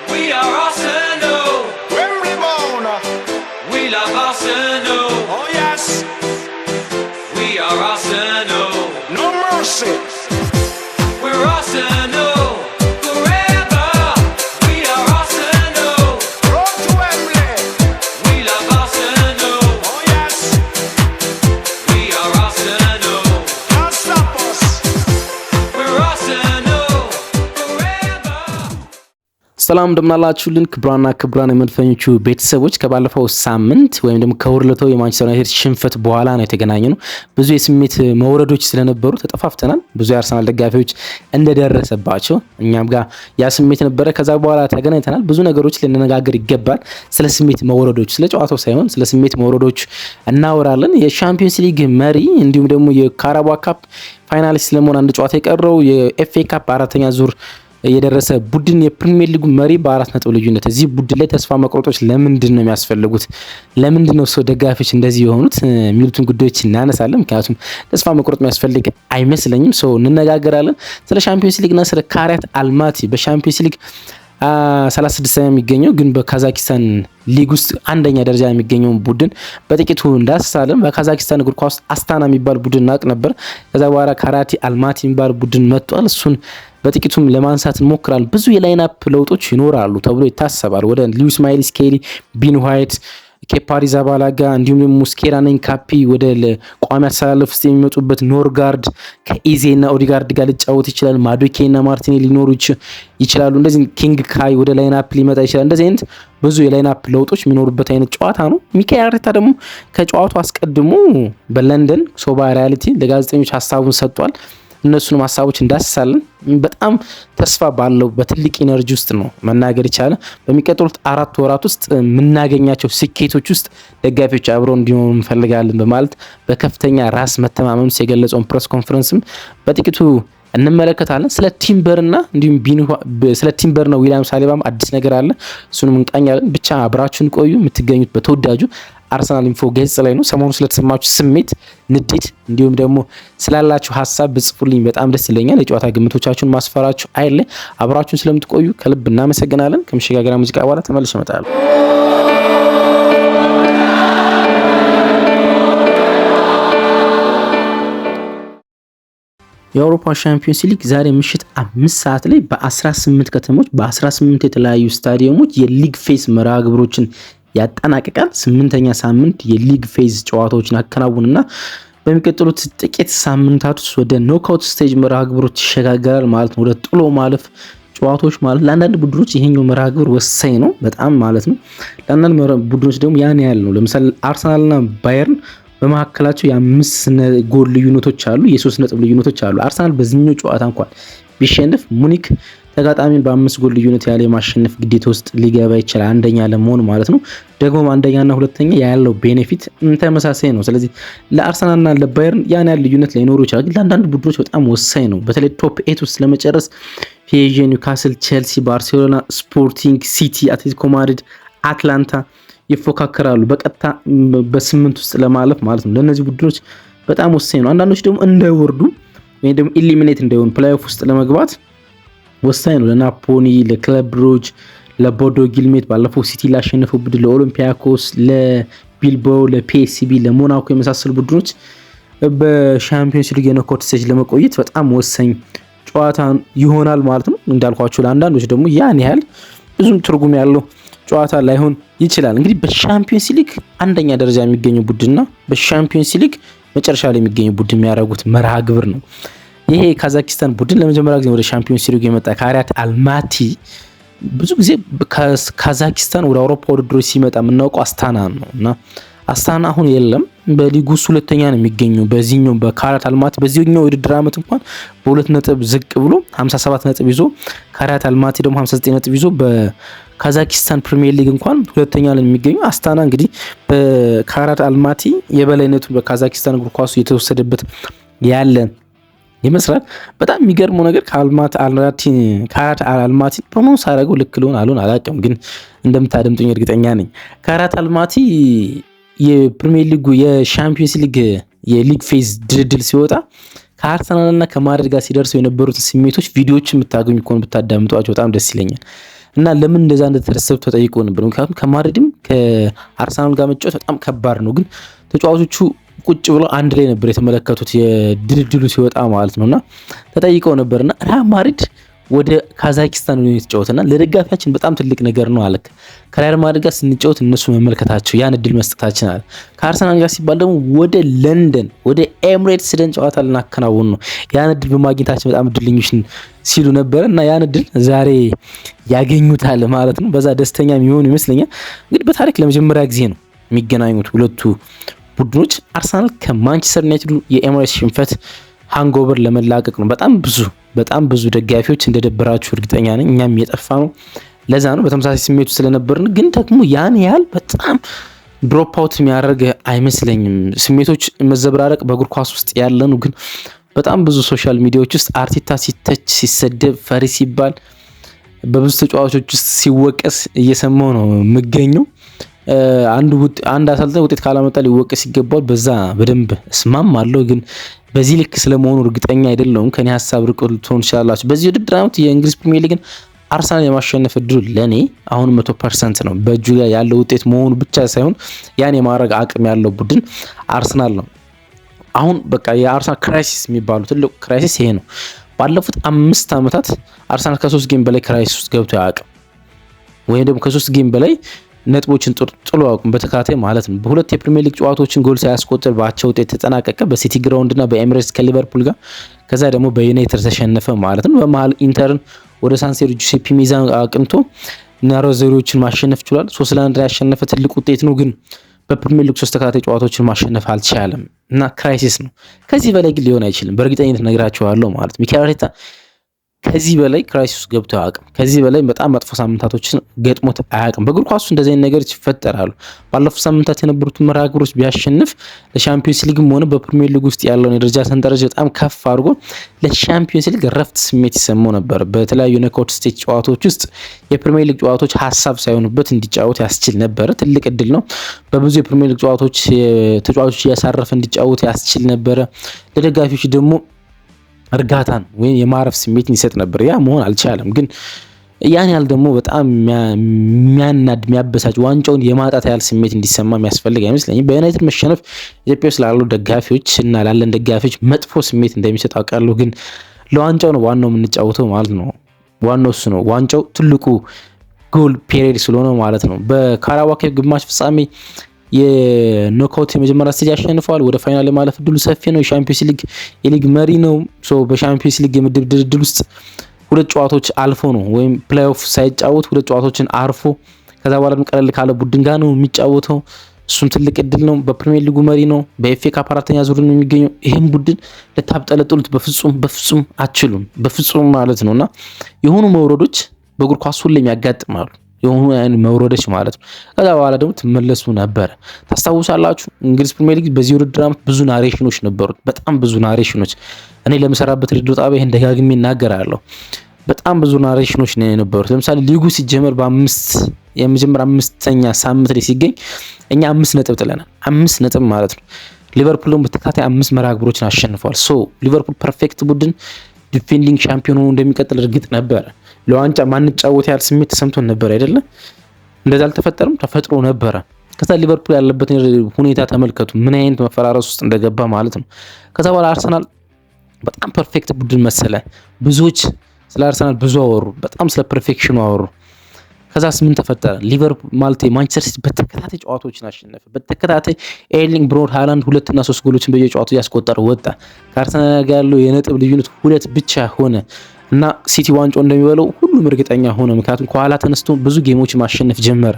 We are Arsenal. Wembley bound. We love Arsenal. Oh yes, We are Arsenal. no mercy. We're Arsenal forever. We are Arsenal. Road to Wembley. We love Arsenal. Oh yes, We are Arsenal. can't stop us. We're Arsenal forever. ሰላም እንደምናላችሁልን ክብራን የመድፈኞቹ ቤተሰቦች ከባለፈው ሳምንት ወይም ደግሞ ከሁለቱ የማንቸስተር ዩናይትድ ሽንፈት በኋላ ነው የተገናኘነው። ብዙ የስሜት መውረዶች ስለነበሩ ተጠፋፍተናል። ብዙ የአርሰናል ደጋፊዎች እንደደረሰባቸው እኛም ጋር ያ ስሜት ነበረ። ከዛ በኋላ ተገናኝተናል። ብዙ ነገሮች ልንነጋገር ይገባል። ስለ ስሜት መውረዶች፣ ስለ ጨዋታው ሳይሆን ስለ ስሜት መውረዶች እናወራለን። የሻምፒዮንስ ሊግ መሪ እንዲሁም ደግሞ የካራባኦ ካፕ ፋይናሊስት ለመሆን አንድ ጨዋታ የቀረው የኤፍኤ ካፕ አራተኛ ዙር የደረሰ ቡድን የፕሪሚየር ሊጉ መሪ በ4 ነጥብ ልዩነት። እዚህ ቡድን ላይ ተስፋ መቁረጦች ለምንድን ነው የሚያስፈልጉት? ለምንድን ነው ሰው ደጋፊዎች እንደዚህ የሆኑት? የሚሉትን ጉዳዮች እናነሳለን። ምክንያቱም ተስፋ መቁረጥ የሚያስፈልግ አይመስለኝም። ሰው እንነጋገራለን ስለ ሻምፒዮንስ ሊግና ስለ ካሪያት አልማቲ። በሻምፒዮንስ ሊግ 36ኛ የሚገኘው ግን በካዛኪስታን ሊግ ውስጥ አንደኛ ደረጃ የሚገኘው ቡድን በጥቂቱ እንዳስሳለን። በካዛኪስታን እግር ኳስ አስታና የሚባል ቡድን ናቅ ነበር። ከዛ በኋላ ካሪያት አልማቲ የሚባል ቡድን መጥቷል። እሱን በጥቂቱም ለማንሳት እንሞክራለን። ብዙ የላይን አፕ ለውጦች ይኖራሉ ተብሎ ይታሰባል። ወደ ሉዊስ ማይልስ ስኬሊ፣ ቢን ዋይት፣ ኬፓ አሪዛባላጋ እንዲሁም ደግሞ ሙስኬራ ፓፒ ወደ ቋሚ አሰላለፍ ውስጥ የሚመጡበት ኖርጋርድ ከኢዜና ኦዲጋርድ ጋር ሊጫወት ይችላል። ማዱኬና ማርቲኔ ሊኖሩ ይችላሉ። እንደዚህ ኪንግ ካይ ወደ ላይን አፕ ሊመጣ ይችላል። እንደዚህ አይነት ብዙ የላይን አፕ ለውጦች የሚኖሩበት አይነት ጨዋታ ነው። ሚካኤል አርቴታ ደግሞ ከጨዋታው አስቀድሞ በለንደን ሶባ ሪያሊቲ ለጋዜጠኞች ሀሳቡን ሰጥቷል። እነሱንም ሀሳቦች እንዳስሳለን። በጣም ተስፋ ባለው በትልቅ ኢነርጂ ውስጥ ነው መናገር ይቻላል። በሚቀጥሉት 4 ወራት ውስጥ የምናገኛቸው ስኬቶች ውስጥ ደጋፊዎች አብረው እንዲሆኑ እንፈልጋለን በማለት በከፍተኛ ራስ መተማመን ውስጥ የገለጸውን ፕሬስ ኮንፈረንስም በጥቂቱ እንመለከታለን። ስለ ቲምበርና እንዲሁም ስለ ቲምበርና ዊሊያም ሳሊባም አዲስ ነገር አለ። እሱንም እንቃኛለን። ብቻ አብራችሁን ቆዩ። የምትገኙት በተወዳጁ አርሰናል ኢንፎ ገጽ ላይ ነው። ሰሞኑ ስለተሰማችሁ ስሜት፣ ንዴት እንዲሁም ደግሞ ስላላችሁ ሀሳብ ብጽፉልኝ በጣም ደስ ይለኛል። የጨዋታ ግምቶቻችሁን ማስፈራችሁ አይለ። አብራችሁን ስለምትቆዩ ከልብ እናመሰግናለን። ከመሸጋገሪያ ሙዚቃ በኋላ ተመልሼ እመጣለሁ። የአውሮፓ ሻምፒዮንስ ሊግ ዛሬ ምሽት 5 ሰዓት ላይ በ18 ከተሞች በ18 የተለያዩ ስታዲየሞች የሊግ ፌዝ መርሃ ግብሮችን ያጠናቅቃል። 8ኛ ሳምንት የሊግ ፌዝ ጨዋታዎችን አከናውንና በሚቀጥሉት ጥቂት ሳምንታት ውስጥ ወደ ኖክአውት ስቴጅ መርሃ ግብሮች ይሸጋገራል ማለት ነው። ወደ ጥሎ ማለፍ ጨዋታዎች ማለት ለአንዳንድ ቡድኖች ይሄኛው መርሃ ግብር ወሳኝ ነው በጣም ማለት ነው። ለአንዳንድ ቡድኖች ደግሞ ያን ያህል ነው። ለምሳሌ አርሰናልና ባየርን በመካከላቸው የ5 ጎል ልዩነቶች አሉ፣ የ3 ነጥብ ልዩነቶች አሉ። አርሰናል በዚህኛው ጨዋታ እንኳን ቢሸነፍ ሙኒክ ተጋጣሚን በ5 ጎል ልዩነት ያለ የማሸነፍ ግዴታ ውስጥ ሊገባ ይችላል፣ አንደኛ ለመሆን ማለት ነው። ደግሞ አንደኛና ሁለተኛ ያለው ቤኔፊት ተመሳሳይ ነው። ስለዚህ ለአርሰናልና ለባየርን ያን ያህል ልዩነት ላይኖሩ ይችላል፣ ግን ለአንዳንድ ቡድኖች በጣም ወሳኝ ነው። በተለይ ቶፕ 8 ውስጥ ለመጨረስ ፒኤስጂ፣ ኒውካስል፣ ቼልሲ፣ ባርሴሎና፣ ስፖርቲንግ ሲቲ፣ አትሌቲኮ ማድሪድ፣ አትላንታ ይፎካከራሉ በቀጥታ በ8 ውስጥ ለማለፍ ማለት ነው። ለእነዚህ ቡድኖች በጣም ወሳኝ ነው። አንዳንዶች ደግሞ እንዳይወርዱ ወይም ደግሞ ኢሊሚኔት እንዳይሆኑ ፕሌይኦፍ ውስጥ ለመግባት ወሳኝ ነው። ለናፖሊ፣ ለክለብ ብሩጅ፣ ለቦዶ ጊልሜት ባለፈው ሲቲ ላሸነፈው ቡድን፣ ለኦሎምፒያኮስ፣ ለቢልባኦ፣ ለፒኤስቪ፣ ለሞናኮ የመሳሰሉ ቡድኖች በሻምፒዮንስ ሊግ የኖክአውት ስቴጅ ለመቆየት በጣም ወሳኝ ጨዋታ ይሆናል ማለት ነው። እንዳልኳችሁ ለአንዳንዶች ደግሞ ያን ያህል ብዙም ትርጉም ያለው ጨዋታ ላይሆን ይችላል። እንግዲህ በሻምፒዮንስ ሊግ አንደኛ ደረጃ የሚገኘው ቡድንና በሻምፒዮንስ ሊግ መጨረሻ ላይ የሚገኘው ቡድን የሚያደርጉት መርሃ ግብር ነው። ይሄ ካዛኪስታን ቡድን ለመጀመሪያ ጊዜ ወደ ሻምፒዮንስ ሊግ የመጣ ካሪያት አልማቲ ብዙ ጊዜ ካዛኪስታን ወደ አውሮፓ ውድድሮች ሲመጣ የምናውቀው አስታና ነው እና አስታና አሁን የለም። በሊጉ ሁለተኛ ነው የሚገኘው። በዚህኛው በካሪያት አልማቲ በዚህኛው የውድድር ዓመት እንኳን በ2 ነጥብ ዝቅ ብሎ 57 ነጥብ ይዞ ካሪያት አልማቲ ደግሞ 59 ነጥብ ይዞ በካዛኪስታን ፕሪሚየር ሊግ እንኳን ሁለተኛ ላይ የሚገኘው አስታና እንግዲህ በካሪያት አልማቲ የበላይነቱን በካዛኪስታን እግር ኳሱ የተወሰደበት ያለ ይመስላል። በጣም የሚገርመው ነገር ካሪያት አልማቲ ፕሮኖንስ አደረገው ልክ ሊሆን አልሆን አላውቅም፣ ግን እንደምታደምጡኝ እርግጠኛ ነኝ። ካሪያት አልማቲ የፕሪሚየር ሊጉ የሻምፒዮንስ ሊግ የሊግ ፌዝ ድልድል ሲወጣ ከአርሰናልና ከማድሪድ ጋር ሲደርሱ የነበሩትን ስሜቶች ቪዲዮዎች የምታገኙ ከሆነ ብታዳምጧቸው በጣም ደስ ይለኛል። እና ለምን እንደዛ እንደተደሰቱ ተጠይቆ ነበር። ምክንያቱም ከማድሪድም ከአርሰናል ጋር መጫወት በጣም ከባድ ነው፣ ግን ተጫዋቾቹ ቁጭ ብሎ አንድ ላይ ነበር የተመለከቱት የድልድሉ ሲወጣ ማለት ነውና ተጠይቀው ነበርና ሪያል ማድሪድ ወደ ካዛኪስታን ነው የተጫወተና ለደጋፊያችን በጣም ትልቅ ነገር ነው አለ። ከሪያል ማድሪድ ጋር ስንጫወት እነሱ መመልከታቸው ያን እድል መስጠታችን አለ። ከአርሰናል ጋር ሲባል ደግሞ ወደ ለንደን ወደ ኤምሬትስ ደን ጨዋታ ልናከናውን ነው። ያን እድል በማግኘታችን በጣም እድለኞች ሲሉ ነበር እና ያን እድል ዛሬ ያገኙታል ማለት ነው። በዛ ደስተኛ የሚሆኑ ይመስለኛል። እንግዲህ በታሪክ ለመጀመሪያ ጊዜ ነው የሚገናኙት ሁለቱ ቡድኖች። አርሰናል ከማንቸስተር ዩናይትድ የኤምሬትስ ሽንፈት ሃንጎቨር ለመላቀቅ ነው። በጣም ብዙ ደጋፊዎች እንደደበራችሁ እርግጠኛ ነኝ። እኛም የጠፋ ነው። ለዛ ነው በተመሳሳይ ስሜቱ ስለነበርን፣ ግን ደግሞ ያን ያህል በጣም ድሮፕ አውት የሚያደርግ አይመስለኝም። ስሜቶች መዘብራረቅ በእግር ኳስ ውስጥ ያለ ነው። ግን በጣም ብዙ ሶሻል ሚዲያዎች ውስጥ አርቴታ ሲተች፣ ሲሰደብ፣ ፈሪ ሲባል በብዙ ተጫዋቾች ውስጥ ሲወቀስ እየሰማው ነው የምገኘው። አንድ አሰልጣኝ ውጤት ካላመጣ ሊወቀስ ይገባል። በዛ በደንብ እስማማለሁ፣ ግን በዚህ ልክ ስለመሆኑ እርግጠኛ አይደለሁም። ከኔ ሀሳብ ርቆ ልትሆን ትችላላችሁ። በዚህ ውድድር ዓመት የእንግሊዝ ፕሪሚየር ሊግን አርሰናል የማሸነፍ እድሉ ለኔ አሁን 100% ነው። በእጁ ላይ ያለው ውጤት መሆኑ ብቻ ሳይሆን ያን የማድረግ አቅም ያለው ቡድን አርሰናል ነው። አሁን በቃ የአርሰናል ክራይሲስ የሚባለው ትልቁ ክራይሲስ ይሄ ነው። ባለፉት 5 ዓመታት አርሰናል ከ3 ጌም በላይ ክራይሲስ ውስጥ ገብቶ አያውቅም፣ ወይም ደግሞ ከ3 ጌም በላይ ነጥቦችን ጥሎ አያውቅም በተከታታይ ማለት ነው። በሁለት የፕሪሚየር ሊግ ጨዋታዎችን ጎል ሳያስቆጥር በአቻ ውጤት ተጠናቀቀ፣ በሲቲ ግራውንድ እና በኤሚሬትስ ከሊቨርፑል ጋር። ከዛ ደግሞ በዩናይትድ ተሸነፈ ማለት ነው። በመሀል ኢንተርን ወደ ሳንሴሮ ጁሴፒ ሜአዛ አቅንቶ ናሮዜሪዎችን ማሸነፍ ችሏል። 3-1 ያሸነፈ ትልቅ ውጤት ነው፣ ግን በፕሪሚየር ሊግ 3 ተከታታይ ጨዋታዎችን ማሸነፍ አልቻለም እና ክራይሲስ ነው። ከዚህ በላይ ግን ሊሆን አይችልም፣ በእርግጠኝነት ነግራቸዋለሁ ማለት ነው። ሚኬል አርቴታ ከዚህ በላይ ክራይሲስ ገብቶ አያውቅም። ከዚህ በላይ በጣም መጥፎ ሳምንታቶችን ገጥሞት አያውቅም። በእግር ኳሱ እንደዚህ አይነት ነገሮች ይፈጠራሉ። ባለፉት ሳምንታት የነበሩትን መርሃ ግብሮች ቢያሸንፍ ለሻምፒዮንስ ሊግም ሆነ በፕሪሚየር ሊግ ውስጥ ያለውን የደረጃ ሰንጠረዥ በጣም ከፍ አድርጎ ለሻምፒዮንስ ሊግ ረፍት ስሜት ይሰማው ነበር። በተለያዩ ኖክአውት ስቴጅ ጨዋታዎች ውስጥ የፕሪሚየር ሊግ ጨዋታዎች ሀሳብ ሳይሆኑበት እንዲጫወት ያስችል ነበረ። ትልቅ እድል ነው። በብዙ የፕሪሚየር ሊግ ጨዋታዎች ተጫዋቾች እያሳረፈ እንዲጫወት ያስችል ነበረ። ለደጋፊዎች ደግሞ እርጋታን ወይም የማረፍ ስሜትን ይሰጥ ነበር። ያ መሆን አልቻለም። ግን ያን ያህል ደግሞ በጣም የሚያናድ የሚያበሳጭ ዋንጫውን የማጣት ያህል ስሜት እንዲሰማ የሚያስፈልግ አይመስለኝም። በዩናይትድ መሸነፍ ኢትዮጵያ ውስጥ ላሉ ደጋፊዎች እና ላለን ደጋፊዎች መጥፎ ስሜት እንደሚሰጥ አውቃለሁ። ግን ለዋንጫው ነው ዋናው የምንጫወተው ማለት ነው። ዋናው እሱ ነው። ዋንጫው ትልቁ ጎል ፔሪድ ስለሆነ ማለት ነው። በካራባኦ ካፕ ግማሽ ፍጻሜ የኖክአውት የመጀመሪያ ስቴጅ ያሸንፈዋል። ወደ ፋይናል የማለፍ እድሉ ሰፊ ነው። የሻምፒዮንስ ሊግ የሊግ መሪ ነው። በሻምፒዮንስ ሊግ የምድብ ድልድል ውስጥ 2 ጨዋታዎች አልፎ ነው ወይም ፕሌይኦፍ ሳይጫወት 2 ጨዋታዎችን አርፎ ከዛ በኋላ ቀለል ካለ ቡድን ጋር ነው የሚጫወተው። እሱም ትልቅ እድል ነው። በፕሪሚየር ሊጉ መሪ ነው። በኤፍኤ ካፕ 4ኛ ዙር ነው የሚገኘው። ይህም ቡድን ልታብጠለጥሉት በፍጹም አትችሉም። በፍጹም ማለት ነውና የሆኑ መውረዶች በእግር ኳስ ሁሌም ያጋጥማሉ። የሆኑ መውረዶች ማለት ነው። ከዛ በኋላ ደግሞ ትመለሱ ነበር። ታስታውሳላችሁ እንግሊዝ ፕሪሚየር ሊግ በዚህ ውድድር ዓመት ብዙ ናሬሽኖች ነበሩት። በጣም ብዙ ናሬሽኖች። እኔ ለምሰራበት ሬዲዮ ጣቢያ ይሄን ደጋግሜ እናገራለሁ። በጣም ብዙ ናሬሽኖች ነው የነበሩት። ለምሳሌ ሊጉ ሲጀመር የመጀመሪያ 5ኛ ሳምንት ላይ ሲገኝ እኛ 5 ነጥብ ጥለናል። 5 ነጥብ ማለት ነው። ሊቨርፑልም በተከታታይ 5 መርሃ ግብሮችን አሸንፏል። ሊቨርፑል ፐርፌክት ቡድን ዲፌንዲንግ ሻምፒዮን ሆኖ እንደሚቀጥል እርግጥ ነበረ። ለዋንጫ ማንጫወት ያህል ስሜት ተሰምቶን ነበር አይደለ? እንደዛ አልተፈጠረም፣ ተፈጥሮ ነበረ። ከዛ ሊቨርፑል ያለበትን ሁኔታ ተመልከቱ፣ ምን አይነት መፈራረስ ውስጥ እንደገባ ማለት ነው። ከዛ በኋላ አርሰናል በጣም ፐርፌክት ቡድን መሰለ። ብዙዎች ስለ አርሰናል ብዙ አወሩ፣ በጣም ስለ ፐርፌክሽኑ አወሩ። ከዛ ምን ተፈጠረ? ሊቨርፑል ማለት ማንቸስተር ሲቲ በተከታታይ ጨዋታዎችን አሸነፈ። በተከታታይ ኤርሊንግ ብራውት ሃላንድ 2 እና 3 ጎሎችን በየጨዋታው ያስቆጠረ ወጣ። ከአርሰናል ጋር ያለው የነጥብ ልዩነት 2 ብቻ ሆነ እና ሲቲ ዋንጫው እንደሚበለው ሁሉም እርግጠኛ ሆነ። ምክንያቱም ከኋላ ተነስቶ ብዙ ጌሞችን ማሸነፍ ጀመረ።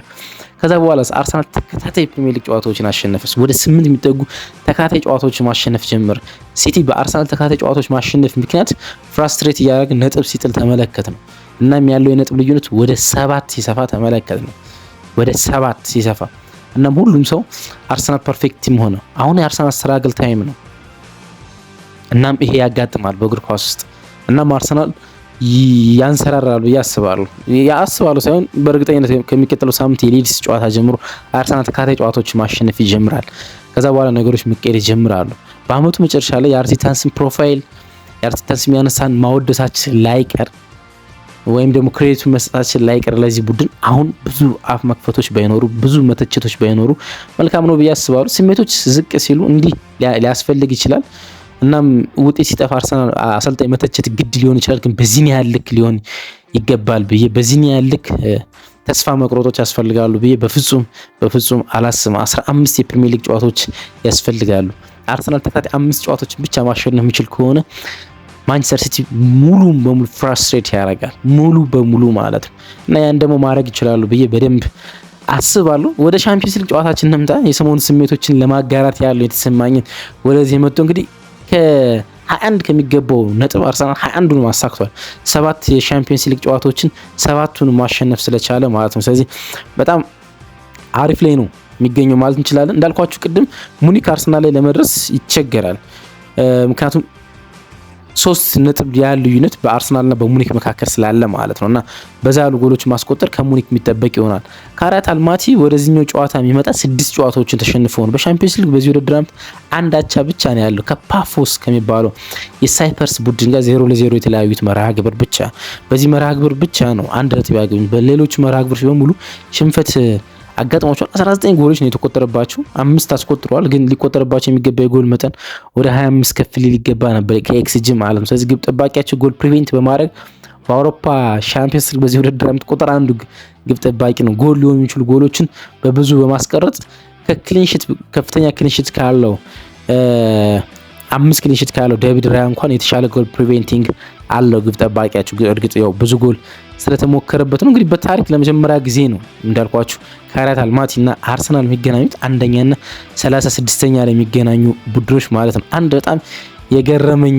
ከዛ በኋላ አርሰናል ተከታታይ ፕሪሚየር ሊግ ጨዋታዎችን አሸነፈ። ወደ 8 የሚጠጉ ተከታታይ ጨዋታዎችን ማሸነፍ ጀመረ። ሲቲ በአርሰናል ተከታታይ ጨዋታዎች ማሸነፍ ምክንያት ፍራስትሬት እያደረገ ነጥብ ሲጥል ተመለከት ነው። እናም ያለው የነጥብ ልዩነት ወደ 7 ሲሰፋ ተመለከት ነው። ወደ 7 ሲሰፋ እናም ሁሉም ሰው አርሰናል ፐርፌክት ቲም ሆነ። አሁን የአርሰናል ስትራግል ታይም ነው። እናም ይሄ ያጋጥማል በእግር ኳስ ውስጥ። እናም አርሰናል ያንሰራራሉ ብዬ አስባለሁ ሳይሆን በእርግጠኝነት ከሚቀጥለው ሳምንት የሊድስ ጨዋታ ጀምሮ አርሰናል ተከታታይ ጨዋታዎች ማሸነፍ ይጀምራል። ከዛ በኋላ ነገሮች መቀየር ይጀምራሉ። በአመቱ መጨረሻ ላይ የአርቴታን ስም ፕሮፋይል የአርቴታን ስም ያነሳን ማወደሳችን ላይቀር ወይም ደግሞ ክሬዲቱ መስጠታችን ላይቀር ለዚህ ቡድን አሁን ብዙ አፍ መክፈቶች ባይኖሩ ብዙ መተቸቶች ባይኖሩ መልካም ነው ብዬ አስባለሁ። ስሜቶች ዝቅ ሲሉ እንዲህ ሊያስፈልግ ይችላል። እናም ውጤት ሲጠፋ አርሰናል አሰልጣኝ መተቸት ግድ ሊሆን ይችላል። ግን በዚህ ያህል ልክ ሊሆን ይገባል ብዬ በዚህ ያህል ልክ ተስፋ መቁረጦች ያስፈልጋሉ ብዬ በፍጹም አላስብም። 15 የፕሪሚየር ሊግ ጨዋታዎች ያስፈልጋሉ። አርሰናል ተከታታይ 5 ጨዋታዎችን ብቻ ማሸነፍ የሚችል ከሆነ ማንቸስተር ሲቲ ሙሉ በሙሉ ፍራስትሬት ያደርጋል፣ ሙሉ በሙሉ ማለት ነው። እና ያን ደግሞ ማድረግ ይችላሉ ብዬ በደንብ አስባለሁ። ወደ ቻምፒየንስ ሊግ ጨዋታችን እንምጣ። የሰሞኑ ስሜቶችን ለማጋራት ያለው የተሰማኝን ወደዚህ መጥቶ እንግዲህ ከ21 ከሚገባው ነጥብ አርሰናል 21ን ማሳክቷል። 7 የቻምፒየንስ ሊግ ጨዋታዎችን 7ቱን ማሸነፍ ስለቻለ ማለት ነው። ስለዚህ በጣም አሪፍ ላይ ነው የሚገኘው ማለት እንችላለን። እንዳልኳችሁ ቅድም ሙኒክ አርሰናል ላይ ለመድረስ ይቸገራል። ምክንያቱም 3 ነጥብ ያለ ልዩነት በአርሰናልና በሙኒክ መካከል ስላለ ማለት ነውና በዛ ያሉ ጎሎች ማስቆጠር ከሙኒክ የሚጠበቅ ይሆናል። ካራት አልማቲ ወደዚህኛው ጨዋታ የሚመጣ 6 ጨዋታዎችን ተሸንፎ ነው በቻምፒየንስ ሊግ በዚህ ውድድር ዓመት አንድ አቻ ብቻ ነው ያለው ከፓፎስ ከሚባለው የሳይፐርስ ቡድን ጋር 0-0 የተለያዩት መርሃ ግብር ብቻ በዚህ መርሃ ግብር ብቻ ነው አንድ ነጥብ ያገኙት። በሌሎች መርሃ ግብሮች በሙሉ ሽንፈት አጋጥሟቸዋል። 19 ጎሎች ነው የተቆጠረባቸው፣ 5 አስቆጥረዋል። ግን ሊቆጠረባቸው የሚገባ የጎል መጠን ወደ 25 ከፍ ሊል ይገባ ነበር ከኤክስጂ ማለት ነው። ስለዚህ ግብ ጠባቂያቸው ጎል ፕሪቬንት በማድረግ በአውሮፓ ሻምፒየንስ ሊግ በዚህ ውድድር ዓመት ቁጥር አንዱ ግብ ጠባቂ ነው። ጎል ሊሆኑ የሚችሉ ጎሎችን በብዙ በማስቀረጽ ከክሊንሺት ከፍተኛ ክሊንሺት ካለው 5 ክሊንሺት ካለው ዴቪድ ራያ እንኳን የተሻለ ጎል ፕሪቬንቲንግ አለው ግብ ጠባቂያቸው። እርግጥ ያው ብዙ ጎል ስለተሞከረበት ነው። እንግዲህ በታሪክ ለመጀመሪያ ጊዜ ነው እንዳልኳችሁ ካራት አልማቲ እና አርሰናል የሚገናኙት አንደኛና 36ኛ ላይ የሚገናኙ ቡድኖች ማለት ነው። አንድ በጣም የገረመኝ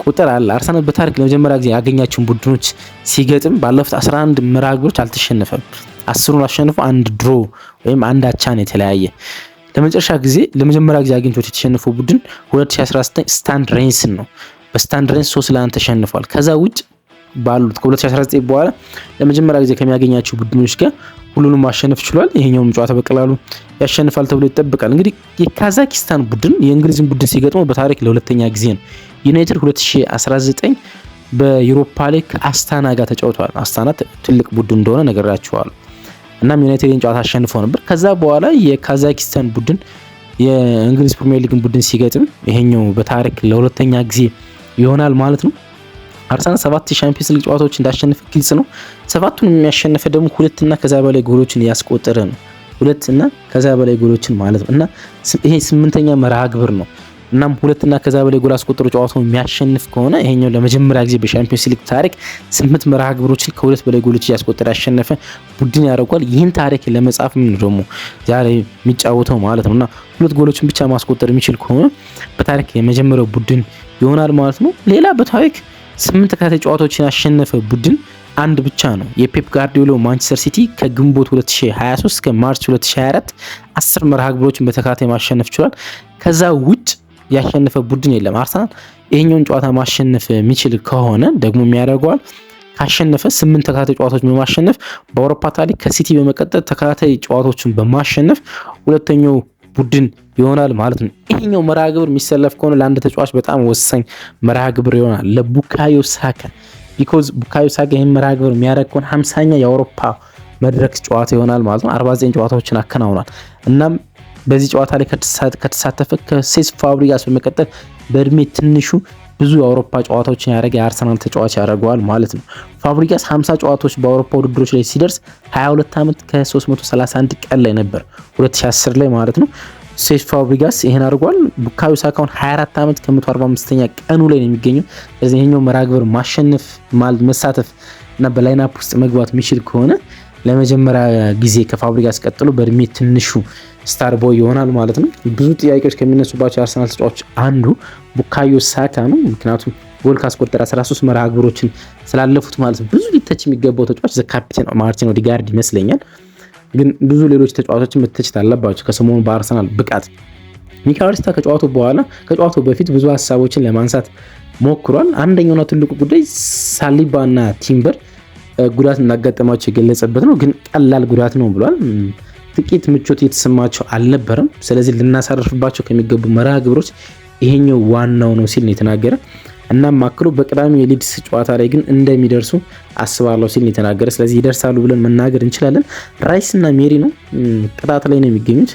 ቁጥር አለ። አርሰናል በታሪክ ለመጀመሪያ ጊዜ ያገኛቸውን ቡድኖች ሲገጥም ባለፉት 11 መርሃ ግብሮች አልተሸነፈም። 10ሩን አሸንፎ አንድ ድሮ ወይም አንድ አቻ ነው የተለያየ። ለመጀመሪያ ጊዜ አግኝቶት የተሸነፈው ቡድን 2019 ስታንድ ሬንስን ነው። በስታንድ ሬንስ 3-1 ተሸንፏል። ከዛ ውጭ ባሉት ከ2019 በኋላ ለመጀመሪያ ጊዜ ከሚያገኛቸው ቡድኖች ጋር ሁሉንም ማሸነፍ ችሏል። ይሄኛውም ጨዋታ በቀላሉ ያሸንፋል ተብሎ ይጠበቃል። እንግዲህ የካዛኪስታን ቡድን የእንግሊዝን ቡድን ሲገጥመው በታሪክ ለሁለተኛ ጊዜ ነው። ዩናይትድ 2019 በዩሮፓ ሊግ ከአስታና ጋር ተጫውተዋል። አስታና ትልቅ ቡድን እንደሆነ ነገራችኋለሁ። እናም ዩናይትድን ጨዋታ አሸንፎ ነበር። ከዛ በኋላ የካዛኪስታን ቡድን የእንግሊዝ ፕሪሚየር ሊግን ቡድን ሲገጥም ይሄኛው በታሪክ ለሁለተኛ ጊዜ ይሆናል ማለት ነው። አርሰናል 7 የቻምፒየንስ ሊግ ጨዋታዎች እንዳሸነፈ ግልጽ ነው። 7ቱን የሚያሸነፈ ደግሞ 2 እና ከዛ በላይ ጎሎችን ያስቆጠረ ነው። 2 እና ከዛ በላይ ጎሎችን ማለት ነው። እና ይሄ 8ኛ መርሃ ግብር ነው። እናም 2 እና ከዛ በላይ ጎል አስቆጥሮ ጨዋታውን የሚያሸንፍ ከሆነ ይሄኛው ለመጀመሪያ ጊዜ በቻምፒየንስ ሊግ ታሪክ 8 መርሃ ግብሮችን ከ2 በላይ ጎሎች ያስቆጠረ ያሸነፈ ቡድን ያደርጓል። ይህን ታሪክ ለመጻፍ ምን ደግሞ ዛሬ የሚጫወተው ማለት ነው። እና 2 ጎሎችን ብቻ ማስቆጠር የሚችል ከሆነ በታሪክ የመጀመሪያው ቡድን ይሆናል ማለት ነው። ሌላ በታሪክ 8 ተከታታይ ጨዋታዎችን ያሸነፈ ቡድን አንድ ብቻ ነው። የፔፕ ጋርዲዮላ ማንቸስተር ሲቲ ከግንቦት 2023 እስከ ማርች 2024 10 መርሃ ግብሮችን በተከታታይ ማሸነፍ ችሏል። ከዛ ውጭ ያሸነፈ ቡድን የለም። አርሰናል ይሄኛውን ጨዋታ ማሸነፍ የሚችል ከሆነ ደግሞ የሚያደርገዋል ካሸነፈ 8 ተከታታይ ጨዋታዎችን በማሸነፍ በአውሮፓ ታሪክ ከሲቲ በመቀጠል ተከታታይ ጨዋታዎችን በማሸነፍ ሁለተኛው ቡድን ይሆናል ማለት ነው። ይሄኛው መርሃ ግብር የሚሰለፍ ከሆነ ለአንድ ተጫዋች በጣም ወሳኝ መርሃ ግብር ይሆናል ለቡካዮ ሳካ። ቢኮዝ ቡካዮ ሳካ ይሄን መርሃ ግብር የሚያደርግ ከሆነ 50ኛ የአውሮፓ መድረክ ጨዋታ ይሆናል ማለት ነው። 49 ጨዋታዎችን አከናውኗል። እናም በዚህ ጨዋታ ላይ ከተሳተፈ ከሴስ ፋብሪጋስ በመቀጠል በእድሜ ትንሹ ብዙ የአውሮፓ ጨዋታዎችን ያደረገ የአርሰናል ተጫዋች ያደርገዋል ማለት ነው። ፋብሪጋስ 50 ጨዋታዎች በአውሮፓ ውድድሮች ላይ ሲደርስ 22 ዓመት ከ331 ቀን ላይ ነበር 2010 ላይ ማለት ነው። ሴስ ፋብሪጋስ ይሄን አድርጓል። ቡካዮ ሳካውን 24 ዓመት ከ145ኛ ቀኑ ላይ ነው የሚገኘው። ስለዚህ ይሄኛው መርሃ ግብር ማሸነፍ ማለት መሳተፍ እና በላይናፕ ውስጥ መግባት የሚችል ከሆነ ለመጀመሪያ ጊዜ ከፋብሪጋስ ቀጥሎ በእድሜ ትንሹ ስታር ቦይ ይሆናል ማለት ነው። ብዙ ጥያቄዎች ከሚነሱባቸው የአርሰናል ተጫዋቾች አንዱ ቡካዮ ሳካ ነው። ምክንያቱም ጎል ካስቆጠረ 13 መርሃ ግብሮችን ስላለፉት ማለት ነው። ብዙ ሊተች የሚገባው ተጫዋች ዘ ካፒቴን ማርቲን ኦዴጋርድ ይመስለኛል። ግን ብዙ ሌሎች ተጫዋቾችን መተቸት አለባቸው ከሰሞኑ በአርሰናል ብቃት። ሚካኤል አርቴታ ከጨዋታው በፊት ብዙ ሀሳቦችን ለማንሳት ሞክሯል። አንደኛውና ትልቁ ጉዳይ ሳሊባና ቲምበር ጉዳት እንዳጋጠማቸው የገለጸበት ነው። ግን ቀላል ጉዳት ነው ብሏል። ጥቂት ምቾት እየተሰማቸው አልነበረም። ስለዚህ ልናሳርፍባቸው ከሚገቡ መርሃ ግብሮች ይሄኛው ዋናው ነው ሲል ነው የተናገረ። እናም አክሎ በቅዳሜው የሊድስ ጨዋታ ላይ ግን እንደሚደርሱ አስባለሁ ሲል የተናገረ። ስለዚህ ይደርሳሉ ብለን መናገር እንችላለን። ራይስ እና ሜሪኖ ቅጣት ላይ ነው የሚገኙት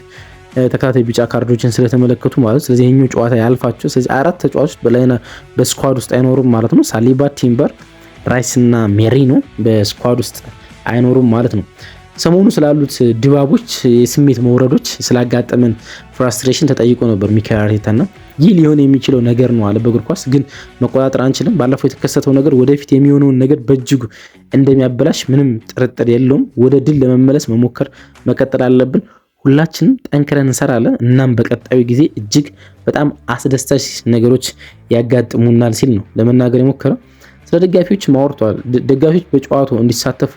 ተከታታይ ቢጫ ካርዶችን ስለተመለከቱ ማለት። ስለዚህ ይሄኛው ጨዋታ ያልፋቸው። ስለዚህ 4 ተጫዋቾች በላይና በስኳድ ውስጥ አይኖሩም ማለት ነው። ሳሊባ፣ ቲምበር፣ ራይስ እና ሜሪኖ በስኳድ ውስጥ አይኖሩም ማለት ነው። ሰሞኑ ስላሉት ድባቦች፣ የስሜት መውረዶች፣ ስላጋጠመን ፍራስትሬሽን ተጠይቆ ነበር ሚካኤል አርቴታና ይህ ሊሆን የሚችለው ነገር ነው አለ። በእግር ኳስ ግን መቆጣጠር አንችልም። ባለፈው የተከሰተው ነገር ወደፊት የሚሆነውን ነገር በእጅጉ እንደሚያበላሽ ምንም ጥርጥር የለውም። ወደ ድል ለመመለስ መሞከር መቀጠል አለብን። ሁላችንም ጠንክረን እንሰራለን። እናም በቀጣዩ ጊዜ እጅግ በጣም አስደሳች ነገሮች ያጋጥሙናል ሲል ነው ለመናገር የሞከረው። ስለ ደጋፊዎች ማወርቷል። ደጋፊዎች በጨዋታው እንዲሳተፉ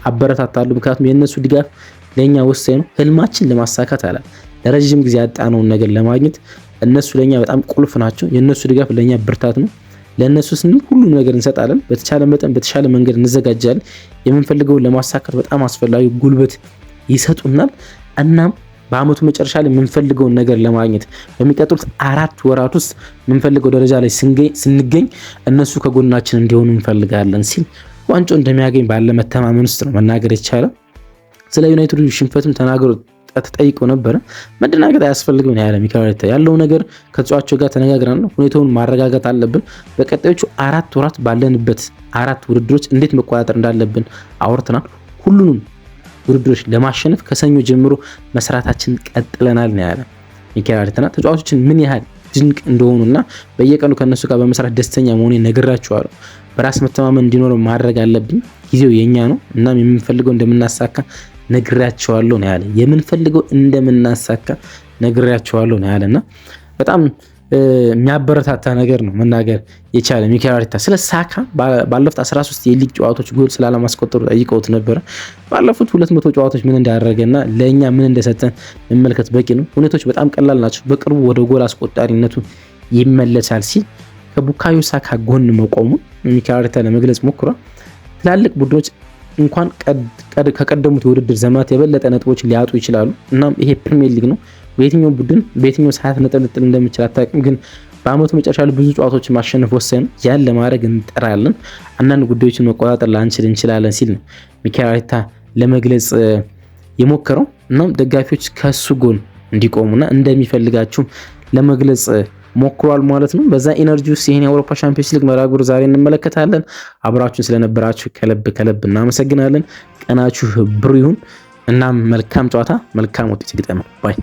አበረታታለሁ፣ ምክንያቱም የእነሱ ድጋፍ ለእኛ ወሳኝ ነው። ህልማችን ለማሳካት አለ ለረዥም ጊዜ ያጣነውን ነገር ለማግኘት እነሱ ለእኛ በጣም ቁልፍ ናቸው። የእነሱ ድጋፍ ለእኛ ብርታት ነው። ለእነሱ ስንል ሁሉም ነገር እንሰጣለን። በተቻለ መጠን በተሻለ መንገድ እንዘጋጃለን። የምንፈልገውን ለማሳካት በጣም አስፈላጊ ጉልበት ይሰጡናል። እናም በአመቱ መጨረሻ ላይ የምንፈልገውን ነገር ለማግኘት በሚቀጥሉት 4 ወራት ውስጥ የምንፈልገው ደረጃ ላይ ስንገኝ እነሱ ከጎናችን እንዲሆኑ እንፈልጋለን ሲል ዋንጫው እንደሚያገኝ ባለ መተማመን ውስጥ ነው መናገር የቻለው። ስለ ዩናይትድ ሽንፈትም ተጠይቀው ነበረ። መደናገጥ አያስፈልግም ያለ ሚካኤል አርቴታ ያለው ነገር ከተጫዋቾች ጋር ተነጋግረናል። ሁኔታውን ማረጋጋት አለብን። በቀጣዮቹ 4 ወራት ባለንበት 4 ውድድሮች እንዴት መቆጣጠር እንዳለብን አውርተናል። ሁሉንም ውድድሮች ለማሸነፍ ከሰኞ ጀምሮ መስራታችን ቀጥለናል ነው ያለ ሚካኤል አርቴታ። ተጫዋቾችን ምን ያህል ድንቅ እንደሆኑና በየቀኑ ከነሱ ጋር በመስራት ደስተኛ መሆኔን ነግራቸዋለሁ። በራስ መተማመን እንዲኖር ማድረግ አለብን። ጊዜው የኛ ነው። እናም የምንፈልገው እንደምናሳካ ነግራቸዋለሁ ነው ያለ። የምንፈልገው እንደምናሳካ ነግራቸዋለሁ ነው ያለና በጣም የሚያበረታታ ነገር ነው መናገር የቻለ ሚካኤል አርቴታ። ስለ ሳካ ባለፉት 13 የሊግ ጨዋታዎች ጎል ስላላማስቆጠሩ ጠይቀውት ነበር። ባለፉት 200 ጨዋታዎች ምን እንዳደረገና ለእኛ ምን እንደሰጠን መመልከት በቂ ነው። ሁኔታዎች በጣም ቀላል ናቸው። በቅርቡ ወደ ጎል አስቆጣሪነቱ ይመለሳል ሲል ከቡካዮ ሳካ ጎን መቆሙን ሚካኤል አርቴታ ለመግለጽ ሞክሯል። ትላልቅ ቡድኖች እንኳን ከቀደሙት የውድድር ዘመናት የበለጠ ነጥቦችን ሊያጡ ይችላሉ። እናም ይሄ ፕሪሚየር ሊግ ነው። በየትኛው ቡድን በየትኛው ሰዓት ነጥብ ልጥል እንደምችል አታውቅም። ግን በአመቱ መጨረሻ ላይ ብዙ ጨዋታዎችን ማሸነፍ ወሳኝ ነው። ያን ለማድረግ እንጠራለን። አንዳንድ ጉዳዮችን መቆጣጠር ላንችል እንችላለን ሲል ነው ሚካኤል አርቴታ ለመግለጽ የሞከረው። እናም ደጋፊዎች ከሱ ጎን እንዲቆሙና እንደሚፈልጋቸው ለመግለጽ ሞክሯል ማለት ነው። በዛ ኢነርጂ ውስጥ ይሄን የአውሮፓ ሻምፒዮንስ ሊግ መርሃ ግብር ዛሬ እንመለከታለን። አብራችሁን ስለነበራችሁ ከልብ እናመሰግናለን። ቀናችሁ ብሩህ ይሁን። እናም መልካም ጨዋታ፣ መልካም ውጤት ይግጠመን ባይ